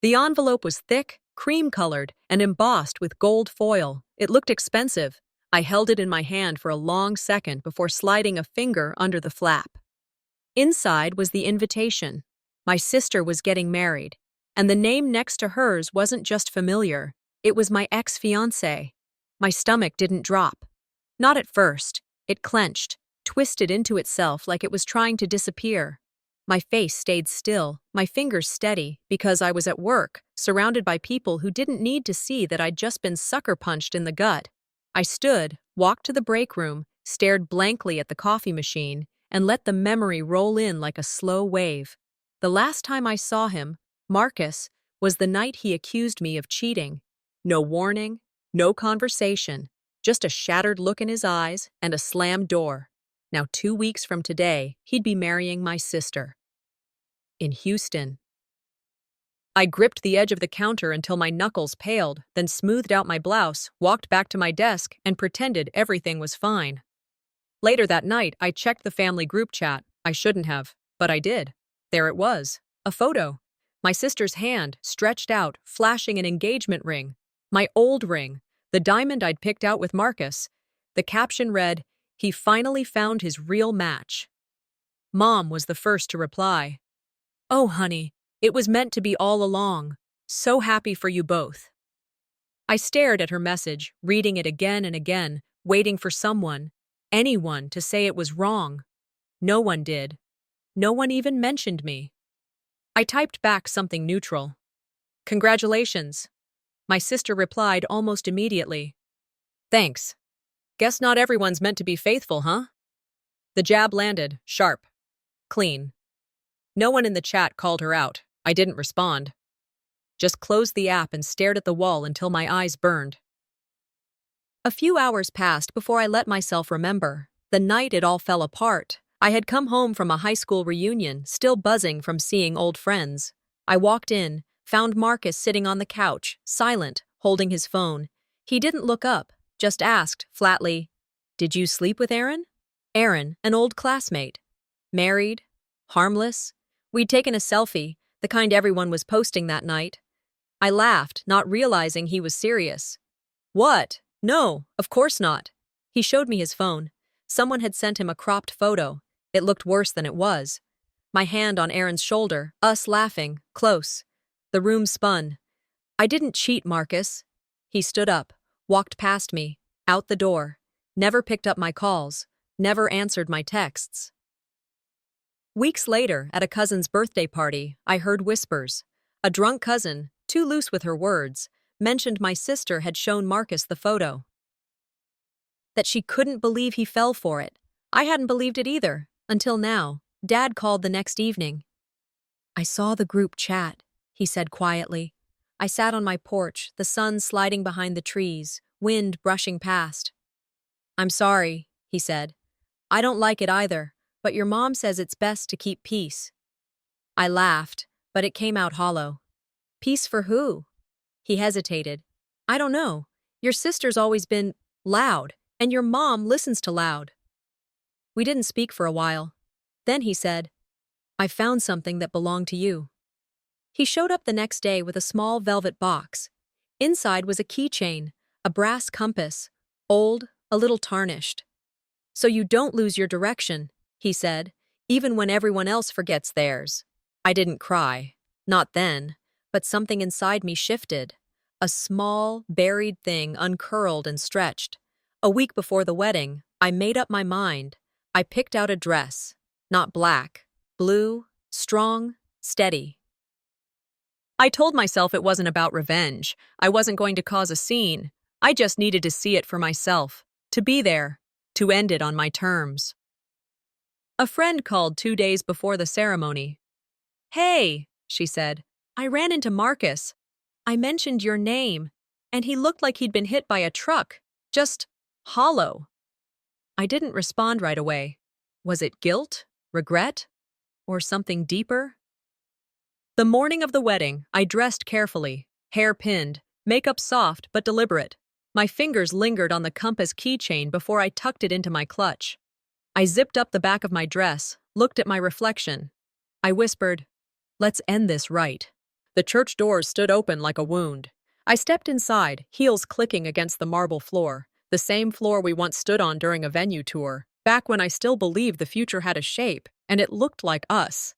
The envelope was thick, cream-colored, and embossed with gold foil. It looked expensive. I held it in my hand for a long second before sliding a finger under the flap. Inside was the invitation. My sister was getting married, and the name next to hers wasn't just familiar. It was my ex-fiancé. My stomach didn't drop. Not at first. It clenched, twisted into itself like it was trying to disappear. My face stayed still, my fingers steady, because I was at work, surrounded by people who didn't need to see that I'd just been sucker punched in the gut. I stood, walked to the break room, stared blankly at the coffee machine, and let the memory roll in like a slow wave. The last time I saw him, Marcus, was the night he accused me of cheating. No warning, no conversation, just a shattered look in his eyes and a slammed door. Now 2 weeks from today, he'd be marrying my sister. In Houston. I gripped the edge of the counter until my knuckles paled, then smoothed out my blouse, walked back to my desk, and pretended everything was fine. Later that night, I checked the family group chat. I shouldn't have, but I did. There it was, a photo. My sister's hand, stretched out, flashing an engagement ring. My old ring, the diamond I'd picked out with Marcus. The caption read, "He finally found his real match." Mom was the first to reply. "Oh, honey, it was meant to be all along. So happy for you both." I stared at her message, reading it again and again, waiting for someone, anyone, to say it was wrong. No one did. No one even mentioned me. I typed back something neutral. "Congratulations." My sister replied almost immediately. "Thanks. Guess not everyone's meant to be faithful, huh?" The jab landed, sharp, clean. No one in the chat called her out. I didn't respond. Just closed the app and stared at the wall until my eyes burned. A few hours passed before I let myself remember. The night it all fell apart. I had come home from a high school reunion, still buzzing from seeing old friends. I walked in, found Marcus sitting on the couch, silent, holding his phone. He didn't look up, just asked, flatly, "Did you sleep with Aaron?" Aaron, an old classmate. Married, harmless. We'd taken a selfie, the kind everyone was posting that night. I laughed, not realizing he was serious. "What? No, of course not." He showed me his phone. Someone had sent him a cropped photo. It looked worse than it was. My hand on Aaron's shoulder, us laughing, close. The room spun. "I didn't cheat, Marcus." He stood up, walked past me, out the door, never picked up my calls, never answered my texts. Weeks later, at a cousin's birthday party, I heard whispers. A drunk cousin, too loose with her words, mentioned my sister had shown Marcus the photo. That she couldn't believe he fell for it. I hadn't believed it either, until now. Dad called the next evening. "I saw the group chat," he said quietly. I sat on my porch, the sun sliding behind the trees, wind brushing past. "I'm sorry," he said. "I don't like it either, but your mom says it's best to keep peace." I laughed, but it came out hollow. "Peace for who?" He hesitated. "I don't know. Your sister's always been loud, and your mom listens to loud." We didn't speak for a while. Then he said, "I found something that belonged to you." He showed up the next day with a small velvet box. Inside was a keychain, a brass compass, old, a little tarnished. "So you don't lose your direction," he said, "even when everyone else forgets theirs." I didn't cry. Not then. But something inside me shifted. A small, buried thing uncurled and stretched. A week before the wedding, I made up my mind. I picked out a dress. Not black. Blue, strong, steady. I told myself it wasn't about revenge. I wasn't going to cause a scene. I just needed to see it for myself. To be there. To end it on my terms. A friend called 2 days before the ceremony. "Hey," she said, "I ran into Marcus. I mentioned your name, and he looked like he'd been hit by a truck. Just hollow." I didn't respond right away. Was it guilt, regret, or something deeper? The morning of the wedding, I dressed carefully, hair pinned, makeup soft but deliberate. My fingers lingered on the compass keychain before I tucked it into my clutch. I zipped up the back of my dress, looked at my reflection. I whispered, "Let's end this right." The church doors stood open like a wound. I stepped inside, heels clicking against the marble floor, the same floor we once stood on during a venue tour, back when I still believed the future had a shape, and it looked like us.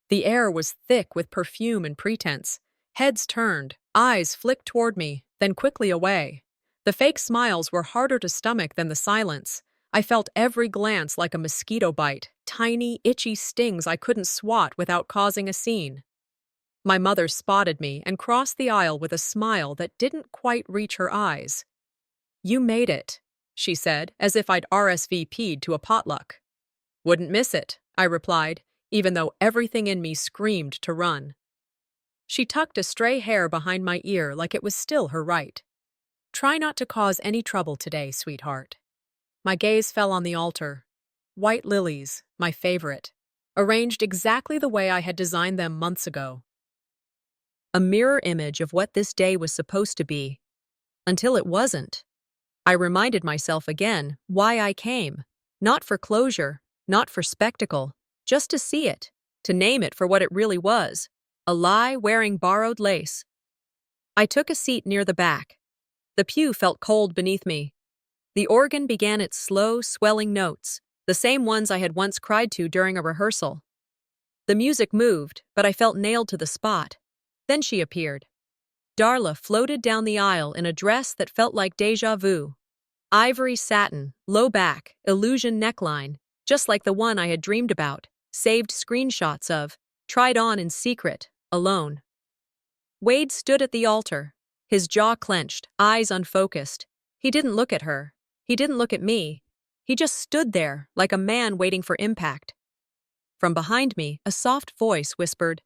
The air was thick with perfume and pretense. Heads turned, eyes flicked toward me, then quickly away. The fake smiles were harder to stomach than the silence. I felt every glance like a mosquito bite, tiny, itchy stings I couldn't swat without causing a scene. My mother spotted me and crossed the aisle with a smile that didn't quite reach her eyes. "You made it," she said, as if I'd RSVP'd to a potluck. "Wouldn't miss it," I replied, even though everything in me screamed to run. She tucked a stray hair behind my ear like it was still her right. "Try not to cause any trouble today, sweetheart." My gaze fell on the altar. White lilies, my favorite, arranged exactly the way I had designed them months ago. A mirror image of what this day was supposed to be, until it wasn't. I reminded myself again why I came. Not for closure, not for spectacle, just to see it, to name it for what it really was, a lie wearing borrowed lace. I took a seat near the back. The pew felt cold beneath me. The organ began its slow, swelling notes, the same ones I had once cried to during a rehearsal. The music moved, but I felt nailed to the spot. Then she appeared. Darla floated down the aisle in a dress that felt like déjà vu. Ivory satin, low back, illusion neckline, just like the one I had dreamed about, saved screenshots of, tried on in secret, alone. Wade stood at the altar, his jaw clenched, eyes unfocused. He didn't look at her. He didn't look at me. He just stood there, like a man waiting for impact. From behind me, a soft voice whispered,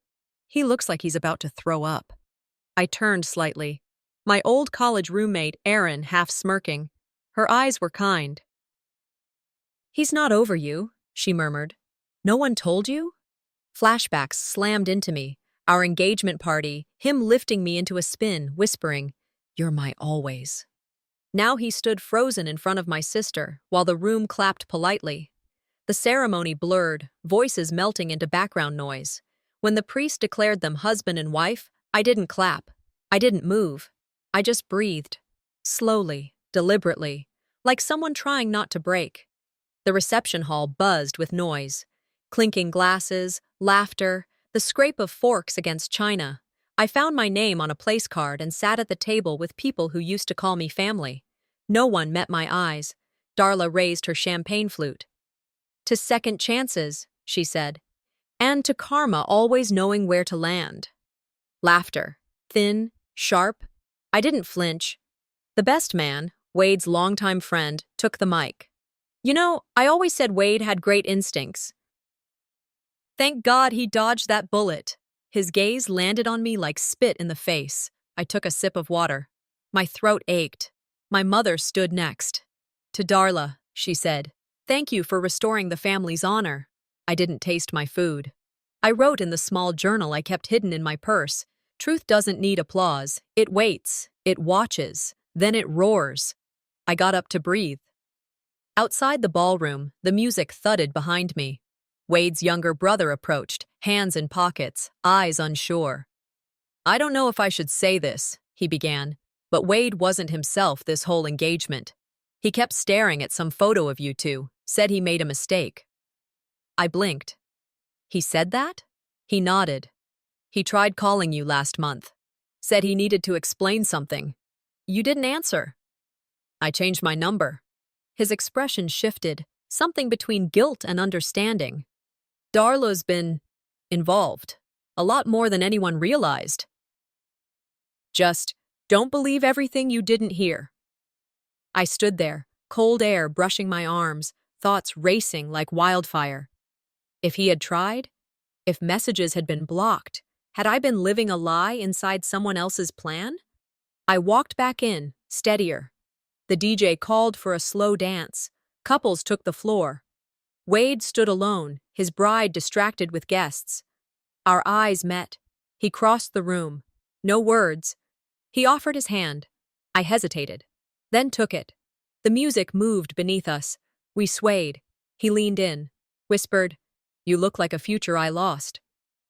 "He looks like he's about to throw up." I turned slightly. My old college roommate, Erin, half smirking. Her eyes were kind. "He's not over you," she murmured. "No one told you?" Flashbacks slammed into me. Our engagement party, him lifting me into a spin, whispering, "You're my always." Now he stood frozen in front of my sister, while the room clapped politely. The ceremony blurred, voices melting into background noise. When the priest declared them husband and wife, I didn't clap. I didn't move. I just breathed. Slowly, deliberately, like someone trying not to break. The reception hall buzzed with noise. Clinking glasses, laughter, the scrape of forks against china. I found my name on a place card and sat at the table with people who used to call me family. No one met my eyes. Darla raised her champagne flute. "To second chances," she said. "And to karma always knowing where to land." Laughter. Thin, sharp. I didn't flinch. The best man, Wade's longtime friend, took the mic. "You know, I always said Wade had great instincts. Thank God he dodged that bullet." His gaze landed on me like spit in the face. I took a sip of water. My throat ached. My mother stood next. "To Darla," she said, "thank you for restoring the family's honor." I didn't taste my food. I wrote in the small journal I kept hidden in my purse, "Truth doesn't need applause. It waits. It watches. Then it roars." I got up to breathe. Outside the ballroom, the music thudded behind me. Wade's younger brother approached, hands in pockets, eyes unsure. "I don't know if I should say this," he began, but Wade wasn't himself this whole engagement. He kept staring at some photo of you two, said he made a mistake. I blinked. "He said that?" He nodded. "He tried calling you last month. Said he needed to explain something. You didn't answer." "I changed my number." His expression shifted, something between guilt and understanding. "Darla's been involved. A lot more than anyone realized. Just don't believe everything you didn't hear." I stood there, cold air brushing my arms, thoughts racing like wildfire. If he had tried? If messages had been blocked? Had I been living a lie inside someone else's plan? I walked back in, steadier. The DJ called for a slow dance. Couples took the floor. Wade stood alone, his bride distracted with guests. Our eyes met. He crossed the room. No words. He offered his hand. I hesitated, then took it. The music moved beneath us. We swayed. He leaned in, whispered, "You look like a future I lost."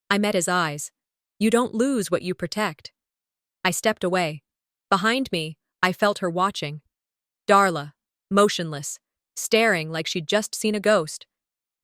I met his eyes. You don't lose what you protect. I stepped away. Behind me, I felt her watching. Darla, motionless, staring like she'd just seen a ghost.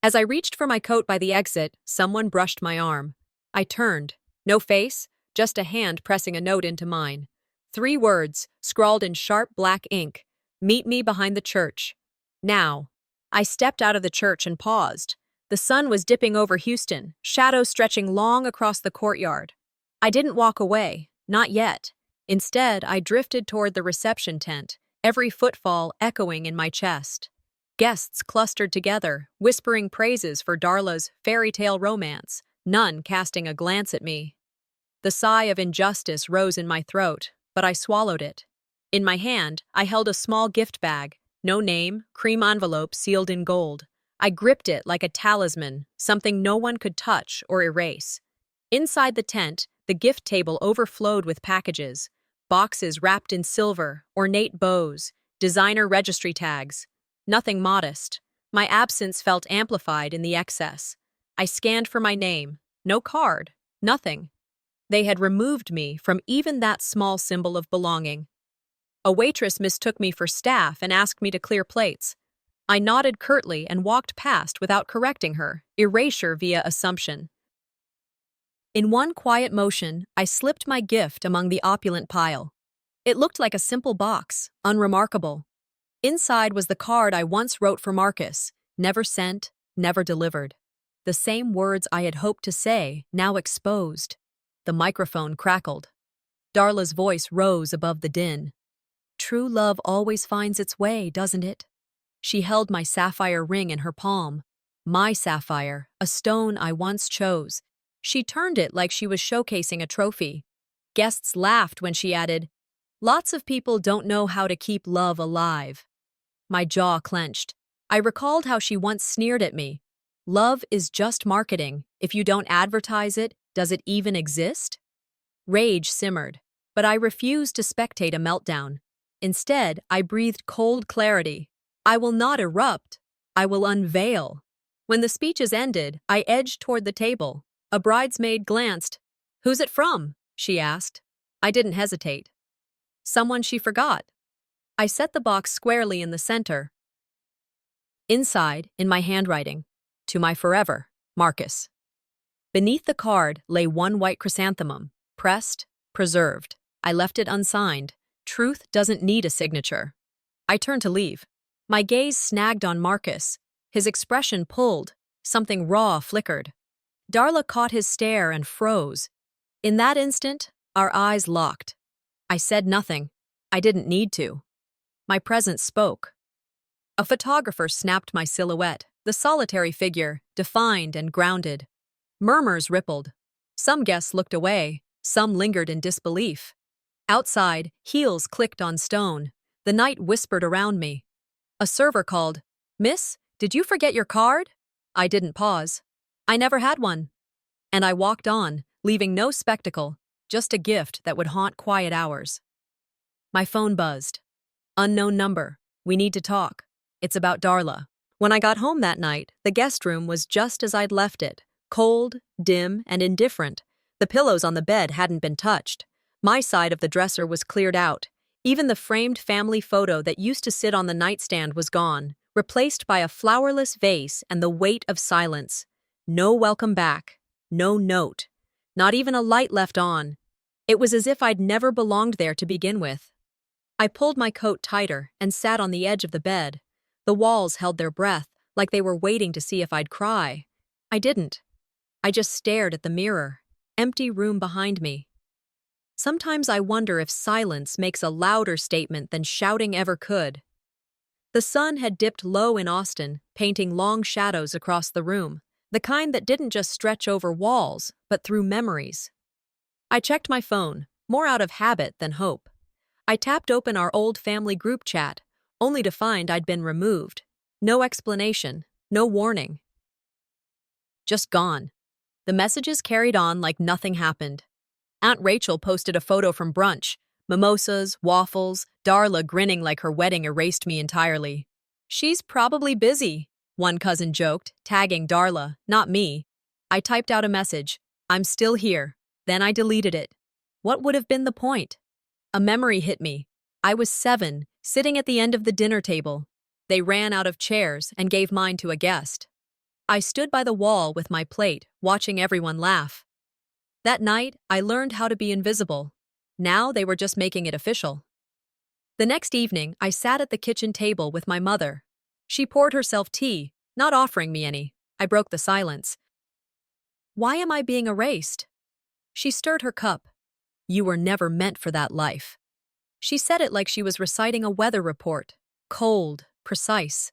As I reached for my coat by the exit, someone brushed my arm. I turned. No face, just a hand pressing a note into mine. 3 words, scrawled in sharp black ink. Meet me behind the church. Now. I stepped out of the church and paused. The sun was dipping over Houston, shadows stretching long across the courtyard. I didn't walk away, not yet. Instead, I drifted toward the reception tent, every footfall echoing in my chest. Guests clustered together, whispering praises for Darla's fairy tale romance, none casting a glance at me. The sigh of injustice rose in my throat, but I swallowed it. In my hand, I held a small gift bag, no name, cream envelope sealed in gold. I gripped it like a talisman, something no one could touch or erase. Inside the tent, the gift table overflowed with packages, boxes wrapped in silver, ornate bows, designer registry tags. Nothing modest. My absence felt amplified in the excess. I scanned for my name. No card. Nothing. They had removed me from even that small symbol of belonging. A waitress mistook me for staff and asked me to clear plates. I nodded curtly and walked past without correcting her, erasure via assumption. In one quiet motion, I slipped my gift among the opulent pile. It looked like a simple box, unremarkable. Inside was the card I once wrote for Marcus, never sent, never delivered. The same words I had hoped to say, now exposed. The microphone crackled. Darla's voice rose above the din. True love always finds its way, doesn't it? She held my sapphire ring in her palm. My sapphire, a stone I once chose. She turned it like she was showcasing a trophy. Guests laughed when she added, "Lots of people don't know how to keep love alive." My jaw clenched. I recalled how she once sneered at me. Love is just marketing. If you don't advertise it, does it even exist? Rage simmered, but I refused to spectate a meltdown. Instead, I breathed cold clarity. I will not erupt. I will unveil. When the speeches ended, I edged toward the table. A bridesmaid glanced. "Who's it from?" she asked. I didn't hesitate. Someone she forgot. I set the box squarely in the center. Inside, in my handwriting, "To my forever, Marcus." Beneath the card lay one white chrysanthemum, pressed, preserved. I left it unsigned. Truth doesn't need a signature. I turned to leave. My gaze snagged on Marcus. His expression pulled. Something raw flickered. Darla caught his stare and froze. In that instant, our eyes locked. I said nothing. I didn't need to. My presence spoke. A photographer snapped my silhouette, the solitary figure, defined and grounded. Murmurs rippled. Some guests looked away, some lingered in disbelief. Outside, heels clicked on stone. The night whispered around me. A server called, "Miss, did you forget your card?" I didn't pause. I never had one. And I walked on, leaving no spectacle, just a gift that would haunt quiet hours. My phone buzzed. Unknown number. We need to talk. It's about Darla. When I got home that night, the guest room was just as I'd left it. Cold, dim, and indifferent. The pillows on the bed hadn't been touched. My side of the dresser was cleared out. Even the framed family photo that used to sit on the nightstand was gone, replaced by a flowerless vase and the weight of silence. No welcome back. No note. Not even a light left on. It was as if I'd never belonged there to begin with. I pulled my coat tighter and sat on the edge of the bed. The walls held their breath, like they were waiting to see if I'd cry. I didn't. I just stared at the mirror. Empty room behind me. Sometimes I wonder if silence makes a louder statement than shouting ever could. The sun had dipped low in Austin, painting long shadows across the room, the kind that didn't just stretch over walls, but through memories. I checked my phone, more out of habit than hope. I tapped open our old family group chat, only to find I'd been removed. No explanation, no warning. Just gone. The messages carried on like nothing happened. Aunt Rachel posted a photo from brunch. Mimosas, waffles, Darla grinning like her wedding erased me entirely. "She's probably busy," one cousin joked, tagging Darla, not me. I typed out a message. "I'm still here. Then I deleted it. What would have been the point? A memory hit me. I was 7, sitting at the end of the dinner table. They ran out of chairs and gave mine to a guest. I stood by the wall with my plate, watching everyone laugh. That night, I learned how to be invisible. Now they were just making it official. The next evening, I sat at the kitchen table with my mother. She poured herself tea, not offering me any. I broke the silence. Why am I being erased? She stirred her cup. You were never meant for that life. She said it like she was reciting a weather report. Cold, precise.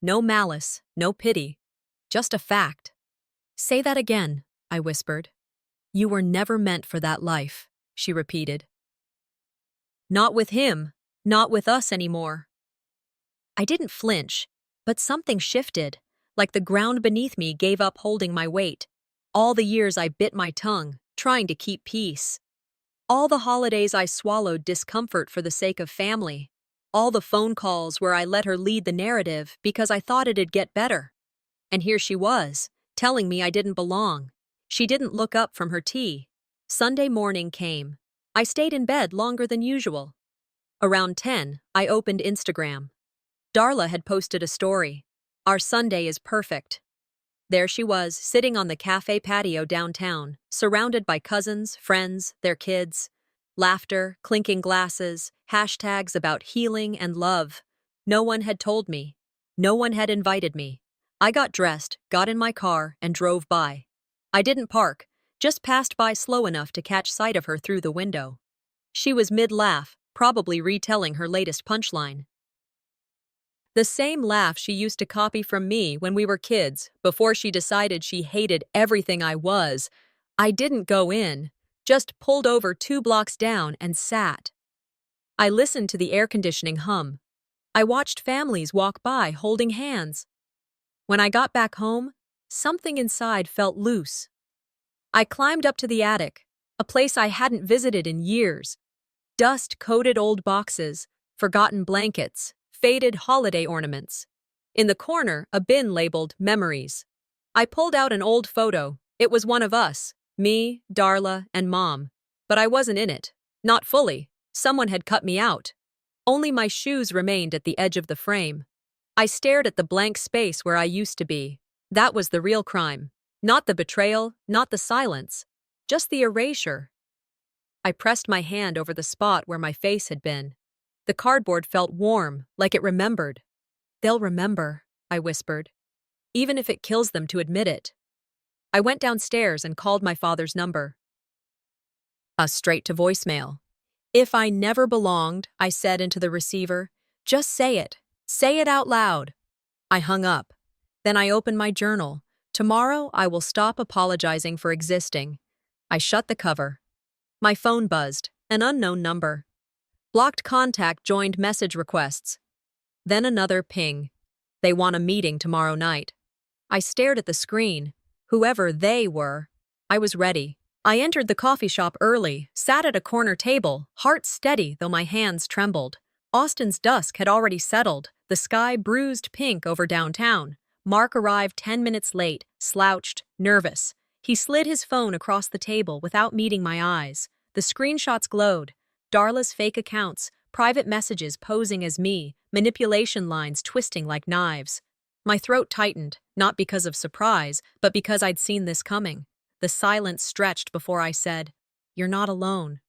No malice, no pity. Just a fact. Say that again, I whispered. You were never meant for that life, she repeated. Not with him, not with us anymore. I didn't flinch, but something shifted, like the ground beneath me gave up holding my weight. All the years I bit my tongue, trying to keep peace. All the holidays I swallowed discomfort for the sake of family. All the phone calls where I let her lead the narrative because I thought it'd get better. And here she was, telling me I didn't belong. She didn't look up from her tea. Sunday morning came. I stayed in bed longer than usual. Around 10, I opened Instagram. Darla had posted a story. Our Sunday is perfect. There she was, sitting on the cafe patio downtown, surrounded by cousins, friends, their kids. Laughter, clinking glasses, hashtags about healing and love. No one had told me. No one had invited me. I got dressed, got in my car, and drove by. I didn't park, just passed by slow enough to catch sight of her through the window. She was mid-laugh, probably retelling her latest punchline. The same laugh she used to copy from me when we were kids, before she decided she hated everything I was. I didn't go in, just pulled over 2 blocks down and sat. I listened to the air conditioning hum. I watched families walk by holding hands. When I got back home, something inside felt loose. I climbed up to the attic, a place I hadn't visited in years. Dust-coated old boxes, forgotten blankets, faded holiday ornaments. In the corner, a bin labeled Memories. I pulled out an old photo. It was one of us, me, Darla, and Mom. But I wasn't in it. Not fully. Someone had cut me out. Only my shoes remained at the edge of the frame. I stared at the blank space where I used to be. That was the real crime. Not the betrayal, not the silence. Just the erasure. I pressed my hand over the spot where my face had been. The cardboard felt warm, like it remembered. They'll remember, I whispered. Even if it kills them to admit it. I went downstairs and called my father's number. Straight to voicemail. If I never belonged, I said into the receiver, just say it. Say it out loud. I hung up. Then I opened my journal. Tomorrow I will stop apologizing for existing. I shut the cover. My phone buzzed, an unknown number. Blocked contact joined message requests. Then another ping. They want a meeting tomorrow night. I stared at the screen. Whoever they were, I was ready. I entered the coffee shop early, sat at a corner table, heart steady though my hands trembled. Austin's dusk had already settled, the sky bruised pink over downtown. Mark arrived 10 minutes late, slouched, nervous. He slid his phone across the table without meeting my eyes. The screenshots glowed. Darla's fake accounts, private messages posing as me, manipulation lines twisting like knives. My throat tightened, not because of surprise, but because I'd seen this coming. The silence stretched before I said, "You're not alone."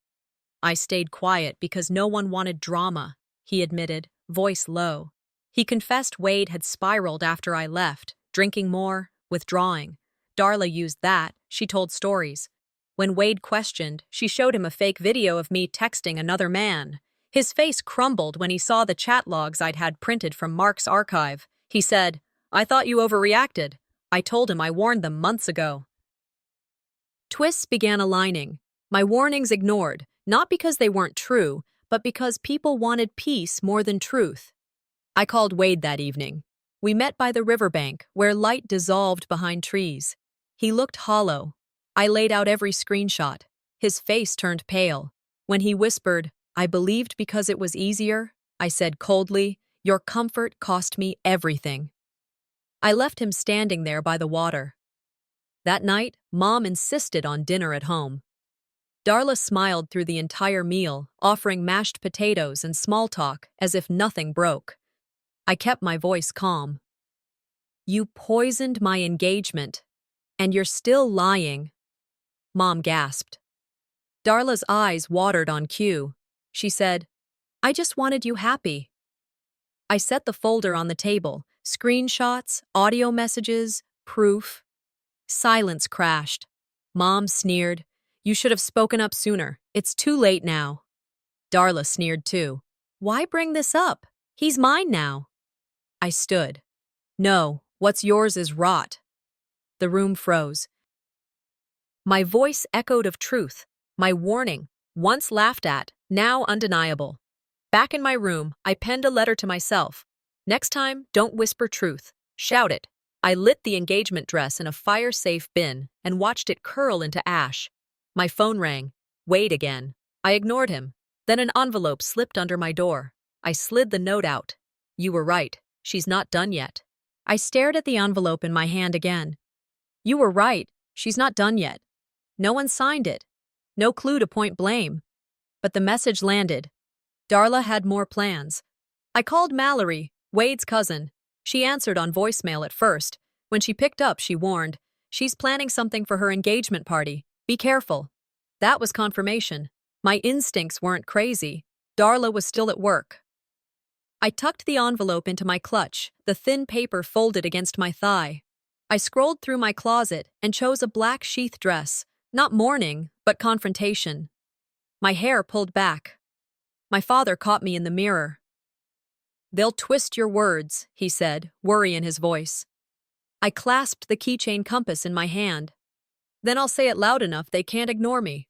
I stayed quiet because no one wanted drama, he admitted, voice low. He confessed Wade had spiraled after I left, drinking more, withdrawing. Darla used that, she told stories. When Wade questioned, she showed him a fake video of me texting another man. His face crumbled when he saw the chat logs I'd had printed from Mark's archive. He said, "I thought you overreacted. I told him I warned them months ago." Twists began aligning. My warnings ignored, not because they weren't true, but because people wanted peace more than truth. I called Wade that evening. We met by the riverbank, where light dissolved behind trees. He looked hollow. I laid out every screenshot. His face turned pale. When he whispered, "I believed because it was easier," I said coldly, "Your comfort cost me everything." I left him standing there by the water. That night, Mom insisted on dinner at home. Darla smiled through the entire meal, offering mashed potatoes and small talk as if nothing broke. I kept my voice calm. "You poisoned my engagement. And you're still lying," Mom gasped. Darla's eyes watered on cue. She said, "I just wanted you happy." I set the folder on the table. Screenshots, audio messages, proof. Silence crashed. Mom sneered, "You should have spoken up sooner. It's too late now." Darla sneered too. "Why bring this up? He's mine now." I stood. "No, what's yours is rot." The room froze. My voice echoed of truth. My warning, once laughed at, now undeniable. Back in my room, I penned a letter to myself. Next time, don't whisper truth. Shout it. I lit the engagement dress in a fire-safe bin and watched it curl into ash. My phone rang. Wait again. I ignored him. Then an envelope slipped under my door. I slid the note out. "You were right. She's not done yet." I stared at the envelope in my hand again. "You were right. She's not done yet." No one signed it. No clue to point blame. But the message landed. Darla had more plans. I called Mallory, Wade's cousin. She answered on voicemail at first. When she picked up, she warned, "She's planning something for her engagement party. Be careful." That was confirmation. My instincts weren't crazy. Darla was still at work. I tucked the envelope into my clutch, the thin paper folded against my thigh. I scrolled through my closet and chose a black sheath dress, not mourning, but confrontation. My hair pulled back. My father caught me in the mirror. "They'll twist your words," he said, worry in his voice. I clasped the keychain compass in my hand. "Then I'll say it loud enough they can't ignore me."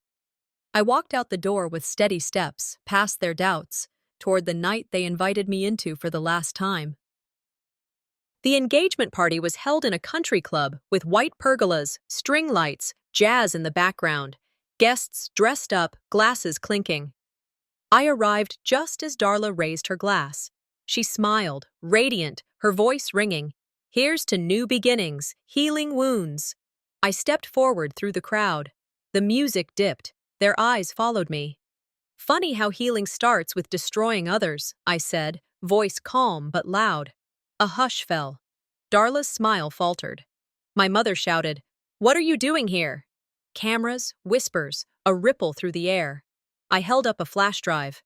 I walked out the door with steady steps, past their doubts, toward the night they invited me into for the last time. The engagement party was held in a country club with white pergolas, string lights, jazz in the background, guests dressed up, glasses clinking. I arrived just as Darla raised her glass. She smiled, radiant, her voice ringing. "Here's to new beginnings, healing wounds." I stepped forward through the crowd. The music dipped. Their eyes followed me. "Funny how healing starts with destroying others," I said, voice calm but loud. A hush fell. Darla's smile faltered. My mother shouted, "What are you doing here?" Cameras, whispers, a ripple through the air. I held up a flash drive.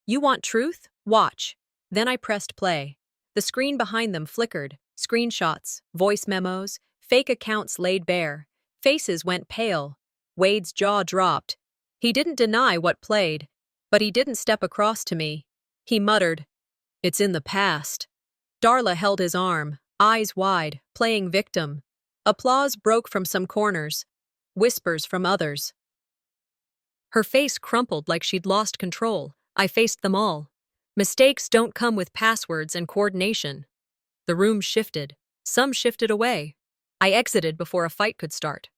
"You want truth? Watch." Then I pressed play. The screen behind them flickered. Screenshots, voice memos, fake accounts laid bare. Faces went pale. Wade's jaw dropped. He didn't deny what played, but he didn't step across to me. He muttered, "It's in the past." Darla held his arm, eyes wide, playing victim. Applause broke from some corners, whispers from others. Her face crumpled like she'd lost control. I faced them all. Mistakes don't come with passwords and coordination. The room shifted. Some shifted away. I exited before a fight could start.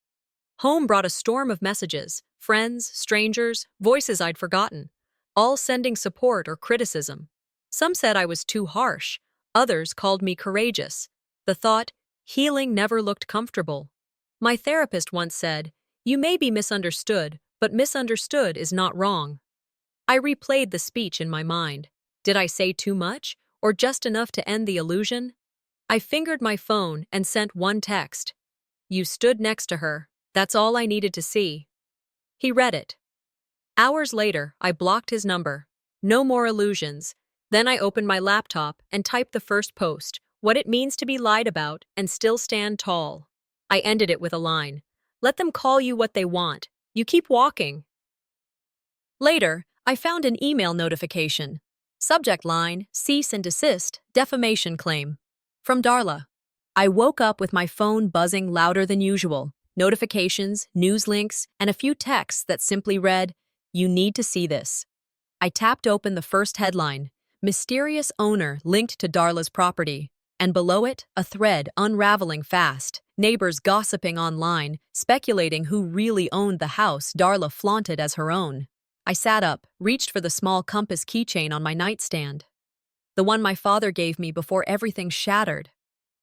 Home brought a storm of messages, friends, strangers, voices I'd forgotten, all sending support or criticism. Some said I was too harsh. Others called me courageous. The thought, healing never looked comfortable. My therapist once said, "You may be misunderstood, but misunderstood is not wrong." I replayed the speech in my mind. Did I say too much, or just enough to end the illusion? I fingered my phone and sent one text. "You stood next to her. That's all I needed to see." He read it. Hours later, I blocked his number. No more illusions. Then I opened my laptop and typed the first post, what it means to be lied about and still stand tall. I ended it with a line. "Let them call you what they want. You keep walking." Later, I found an email notification. Subject line, "Cease and desist, defamation claim." From Darla. I woke up with my phone buzzing louder than usual. Notifications, news links, and a few texts that simply read, "You need to see this." I tapped open the first headline, "Mysterious owner linked to Darla's property," and below it, a thread unraveling fast, neighbors gossiping online, speculating who really owned the house Darla flaunted as her own. I sat up, reached for the small compass keychain on my nightstand. The one my father gave me before everything shattered.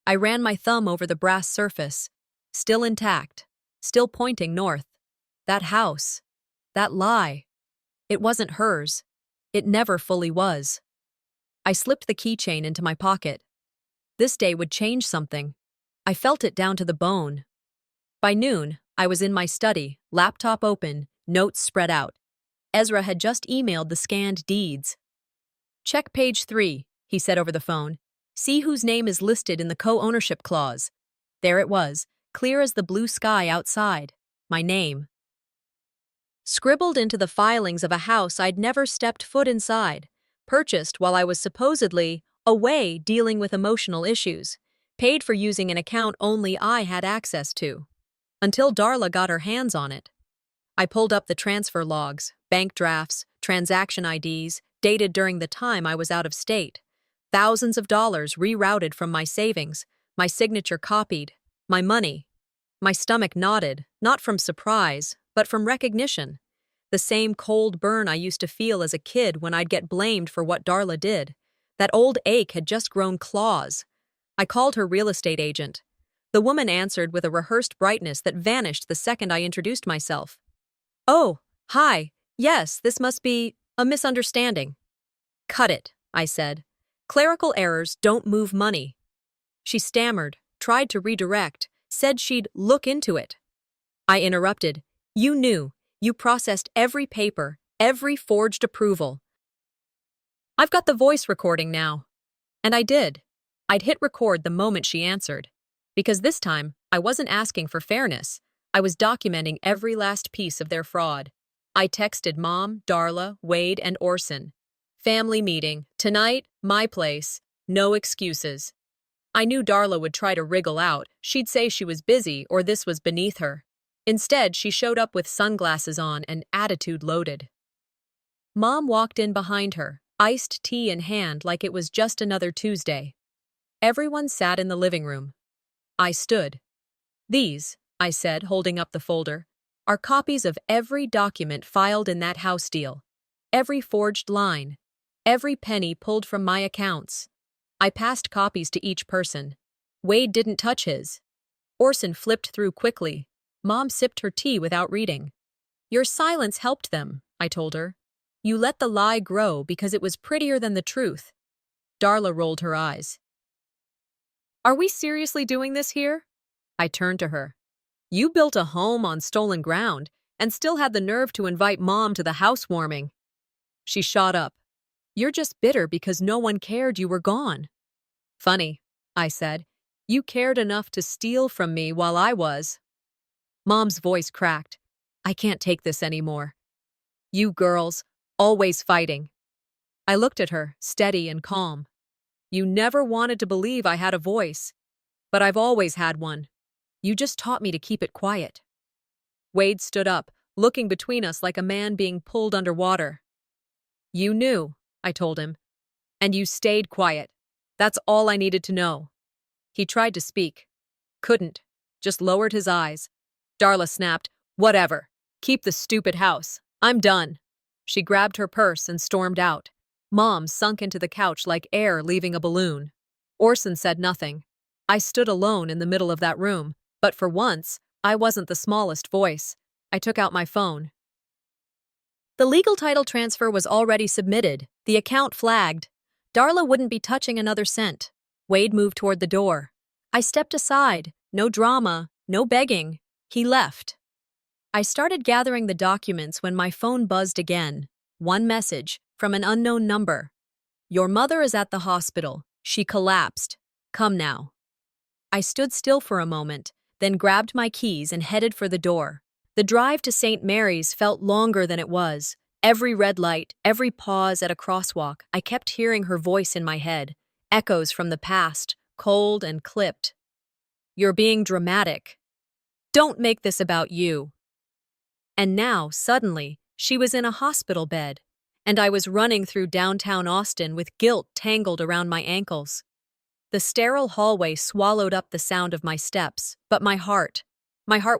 I ran my thumb over the brass surface. Still intact. Still pointing north. That house. that lie. It wasn't hers. It never fully was. I slipped the keychain into my pocket. This day would change something. I felt it down to the bone. By noon, I was in my study, laptop open, notes spread out. Ezra had just emailed the scanned deeds. "Check page 3, he said over the phone. "See whose name is listed in the co-ownership clause." There it was, clear as the blue sky outside. My name. Scribbled into the filings of a house I'd never stepped foot inside. Purchased while I was supposedly away dealing with emotional issues. Paid for using an account only I had access to. Until Darla got her hands on it. I pulled up the transfer logs, bank drafts, transaction IDs, dated during the time I was out of state. Thousands of dollars rerouted from my savings, my signature copied, my money. My stomach knotted, not from surprise, but from recognition. The same cold burn I used to feel as a kid when I'd get blamed for what Darla did. That old ache had just grown claws. I called her real estate agent. The woman answered with a rehearsed brightness that vanished the second I introduced myself. "Oh, hi. Yes, this must be a misunderstanding." "Cut it," I said. "Clerical errors don't move money." She stammered, tried to redirect, said she'd look into it. I interrupted. "You knew. You processed every paper, every forged approval." "I've got the voice recording now." And I did. I'd hit record the moment she answered. Because this time, I wasn't asking for fairness. I was documenting every last piece of their fraud. I texted Mom, Darla, Wade, and Orson. "Family meeting. Tonight, my place. No excuses." I knew Darla would try to wriggle out. She'd say she was busy or this was beneath her. Instead, she showed up with sunglasses on and attitude loaded. Mom walked in behind her, iced tea in hand like it was just another Tuesday. Everyone sat in the living room. I stood. "These," I said, holding up the folder, "are copies of every document filed in that house deal. Every forged line. Every penny pulled from my accounts." I passed copies to each person. Wade didn't touch his. Orson flipped through quickly. Mom sipped her tea without reading. "Your silence helped them," I told her. "You let the lie grow because it was prettier than the truth." Darla rolled her eyes. "Are we seriously doing this here?" I turned to her. "You built a home on stolen ground and still had the nerve to invite Mom to the housewarming." She shot up. "You're just bitter because no one cared you were gone." "Funny," I said. "You cared enough to steal from me while I was." Mom's voice cracked. "I can't take this anymore. You girls, always fighting." I looked at her, steady and calm. "You never wanted to believe I had a voice. But I've always had one. You just taught me to keep it quiet." Wade stood up, looking between us like a man being pulled underwater. "You knew," I told him. "And you stayed quiet. That's all I needed to know." He tried to speak. Couldn't. Just lowered his eyes. Darla snapped, "Whatever. Keep the stupid house. I'm done." She grabbed her purse and stormed out. Mom sunk into the couch like air leaving a balloon. Orson said nothing. I stood alone in the middle of that room, but for once, I wasn't the smallest voice. I took out my phone. The legal title transfer was already submitted, the account flagged. Darla wouldn't be touching another cent. Wade moved toward the door. I stepped aside. No drama, no begging. He left. I started gathering the documents when my phone buzzed again. One message, from an unknown number. "Your mother is at the hospital. She collapsed. Come now." I stood still for a moment, then grabbed my keys and headed for the door. The drive to St. Mary's felt longer than it was. Every red light, every pause at a crosswalk, I kept hearing her voice in my head. Echoes from the past, cold and clipped. "You're being dramatic. Don't make this about you." And now, suddenly, she was in a hospital bed, and I was running through downtown Austin with guilt tangled around my ankles. The sterile hallway swallowed up the sound of my steps, but my heart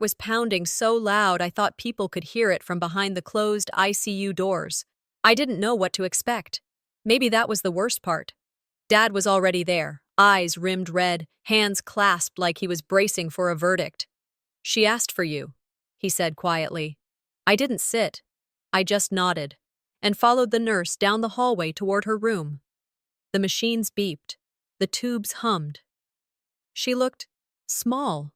was pounding so loud I thought people could hear it from behind the closed ICU doors. I didn't know what to expect. Maybe that was the worst part. Dad was already there, eyes rimmed red, hands clasped like he was bracing for a verdict. "She asked for you," he said quietly. I didn't sit. I just nodded and followed the nurse down the hallway toward her room. The machines beeped. The tubes hummed. She looked small,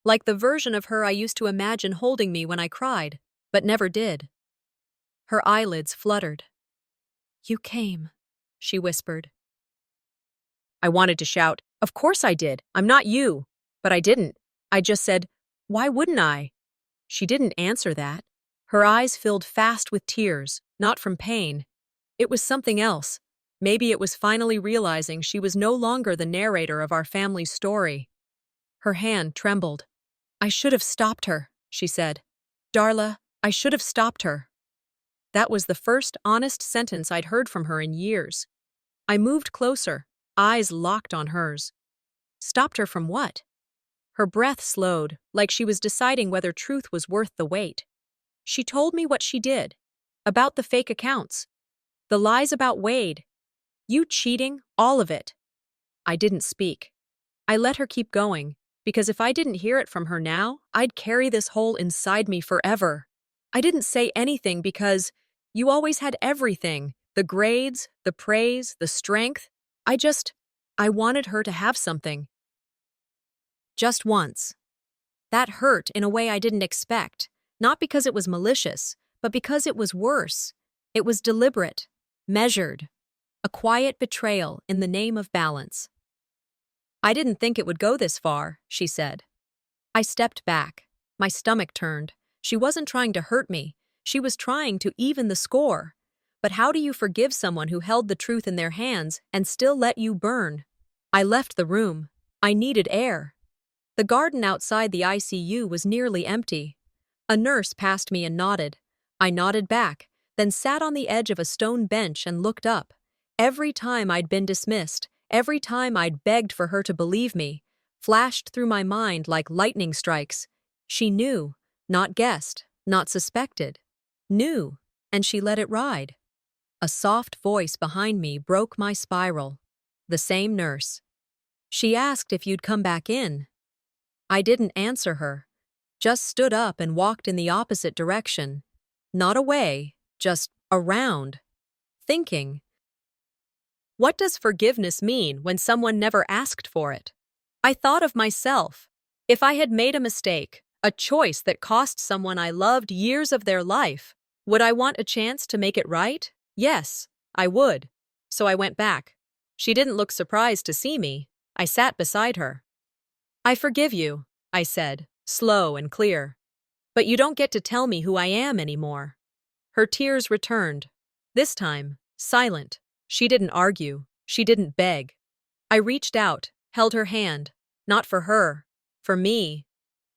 like the version of her I used to imagine holding me when I cried, but never did. Her eyelids fluttered. "You came," she whispered. I wanted to shout, "Of course I did. I'm not you." But I didn't. I just said, "Why wouldn't I?" She didn't answer that. Her eyes filled fast with tears, not from pain. It was something else. Maybe it was finally realizing she was no longer the narrator of our family's story. Her hand trembled. "I should have stopped her," she said. "Darla, I should have stopped her." That was the first honest sentence I'd heard from her in years. I moved closer, eyes locked on hers. Stopped her from what? Her breath slowed, like she was deciding whether truth was worth the wait. She told me what she did. About the fake accounts. The lies about Wade. You cheating, all of it. I didn't speak. I let her keep going, because if I didn't hear it from her now, I'd carry this hole inside me forever. I didn't say anything because you always had everything. The grades, the praise, the strength. I wanted her to have something. Just once. That hurt in a way I didn't expect, not because it was malicious, but because it was worse. It was deliberate, measured, a quiet betrayal in the name of balance. "I didn't think it would go this far," she said. I stepped back. My stomach turned. She wasn't trying to hurt me. She was trying to even the score. But how do you forgive someone who held the truth in their hands and still let you burn? I left the room. I needed air. The garden outside the ICU was nearly empty. A nurse passed me and nodded. I nodded back, then sat on the edge of a stone bench and looked up. Every time I'd been dismissed, every time I'd begged for her to believe me, flashed through my mind like lightning strikes. She knew, not guessed, not suspected. Knew, and she let it ride. A soft voice behind me broke my spiral. The same nurse. She asked if you'd come back in. I didn't answer her, just stood up and walked in the opposite direction. Not away, just around. Thinking. What does forgiveness mean when someone never asked for it? I thought of myself. If I had made a mistake, a choice that cost someone I loved years of their life, would I want a chance to make it right? Yes, I would. So I went back. She didn't look surprised to see me. I sat beside her. "I forgive you," I said, slow and clear. "But you don't get to tell me who I am anymore." Her tears returned. This time, silent. She didn't argue. She didn't beg. I reached out, held her hand. Not for her. For me.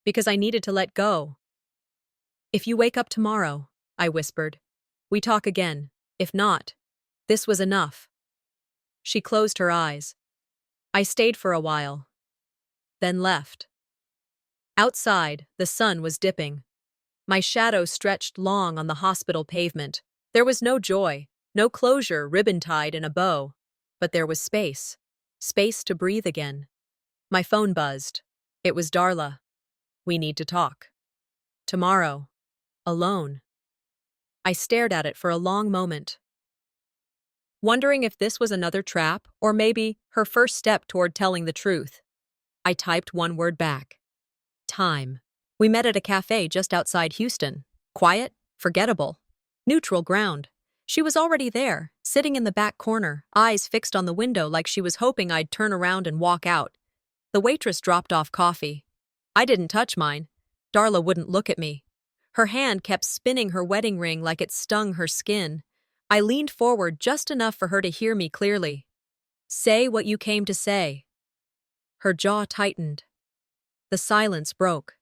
Because I needed to let go. "If you wake up tomorrow," I whispered, "we talk again. If not, this was enough." She closed her eyes. I stayed for a while. Then left. Outside, the sun was dipping. My shadow stretched long on the hospital pavement. There was no joy, no closure ribbon-tied in a bow. But there was space. Space to breathe again. My phone buzzed. It was Darla. "We need to talk. Tomorrow. Alone." I stared at it for a long moment, wondering if this was another trap or maybe her first step toward telling the truth. I typed one word back. Time. We met at a cafe just outside Houston. Quiet, forgettable, neutral ground. She was already there, sitting in the back corner, eyes fixed on the window like she was hoping I'd turn around and walk out. The waitress dropped off coffee. I didn't touch mine. Darla wouldn't look at me. Her hand kept spinning her wedding ring like it stung her skin. I leaned forward just enough for her to hear me clearly. "Say what you came to say." Her jaw tightened. The silence broke.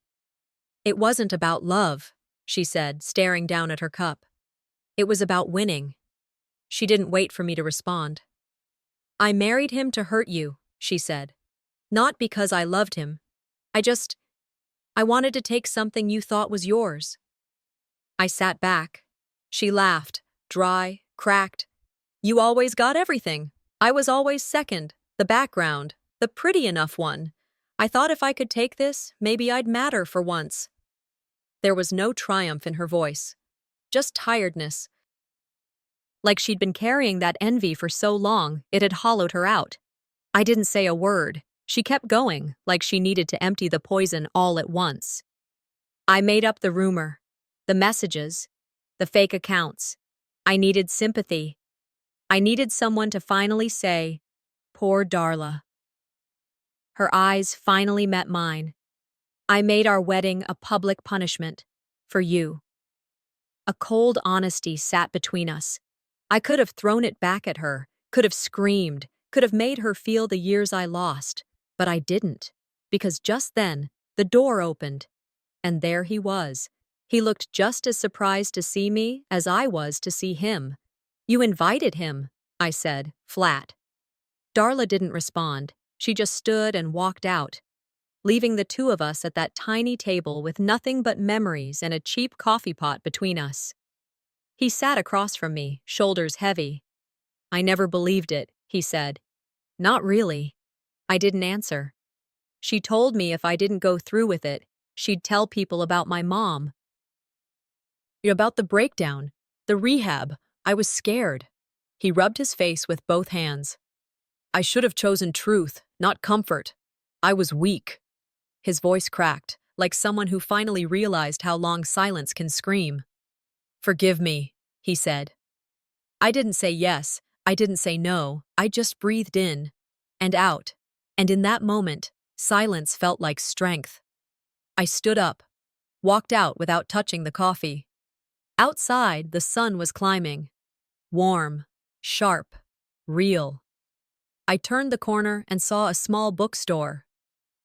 "It wasn't about love," she said, staring down at her cup. "It was about winning." She didn't wait for me to respond. "I married him to hurt you," she said. "Not because I loved him. I wanted to take something you thought was yours." I sat back. She laughed, dry, cracked. "You always got everything. I was always second, the background, the pretty enough one. I thought if I could take this, maybe I'd matter for once." There was no triumph in her voice. just tiredness. Like she'd been carrying that envy for so long, it had hollowed her out. I didn't say a word. She kept going, like she needed to empty the poison all at once. I made up the rumor, the messages, the fake accounts. I needed sympathy. I needed someone to finally say, "Poor Darla." Her eyes finally met mine. I made our wedding a public punishment. For you. A cold honesty sat between us. I could have thrown it back at her, could have screamed, could have made her feel the years I lost, but I didn't. Because just then, the door opened. And there he was. He looked just as surprised to see me as I was to see him. "You invited him," I said, flat. Darla didn't respond. She just stood and walked out, leaving the two of us at that tiny table with nothing but memories and a cheap coffee pot between us. He sat across from me, shoulders heavy. "I never believed it," he said. "Not really." I didn't answer. "She told me if I didn't go through with it, she'd tell people about my mom. About the breakdown, the rehab. I was scared." He rubbed his face with both hands. "I should have chosen truth, not comfort. I was weak." His voice cracked, like someone who finally realized how long silence can scream. "Forgive me," he said. I didn't say yes, I didn't say no, I just breathed in and out, and in that moment, silence felt like strength. I stood up, walked out without touching the coffee. Outside, the sun was climbing. Warm, sharp, real. I turned the corner and saw a small bookstore.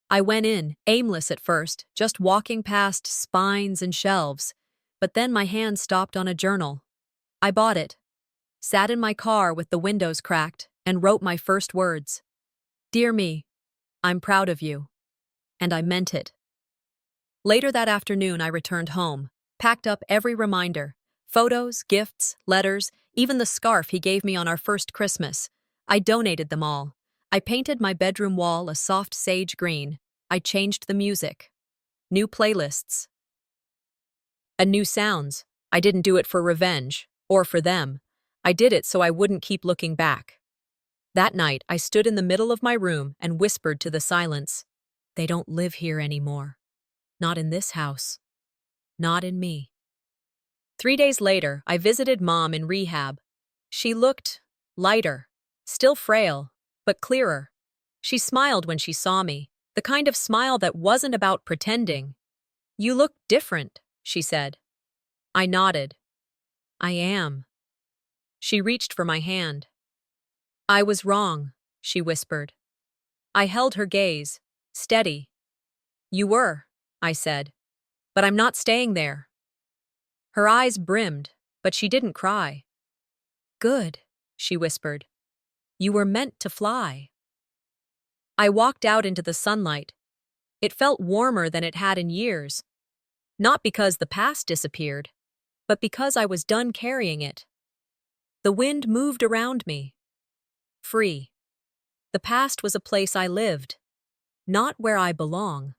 I went in, aimless at first, just walking past spines and shelves, but then my hand stopped on a journal. I bought it, sat in my car with the windows cracked, and wrote my first words. "Dear me, I'm proud of you." And I meant it. Later that afternoon, I returned home, packed up every reminder, photos, gifts, letters, even the scarf he gave me on our first Christmas. I donated them all. I painted my bedroom wall a soft sage green. I changed the music. New playlists. And new sounds. I didn't do it for revenge, or for them. I did it so I wouldn't keep looking back. That night, I stood in the middle of my room and whispered to the silence, "They don't live here anymore. Not in this house. Not in me." 3 days later, I visited Mom in rehab. She looked lighter, still frail, but clearer. She smiled when she saw me, the kind of smile that wasn't about pretending. "You look different," she said. I nodded. "I am." She reached for my hand. "I was wrong," she whispered. I held her gaze, steady. "You were," I said, "but I'm not staying there." Her eyes brimmed, but she didn't cry. "Good," she whispered. "You were meant to fly." I walked out into the sunlight. It felt warmer than it had in years. Not because the past disappeared, but because I was done carrying it. The wind moved around me. Free. The past was a place I lived, not where I belong.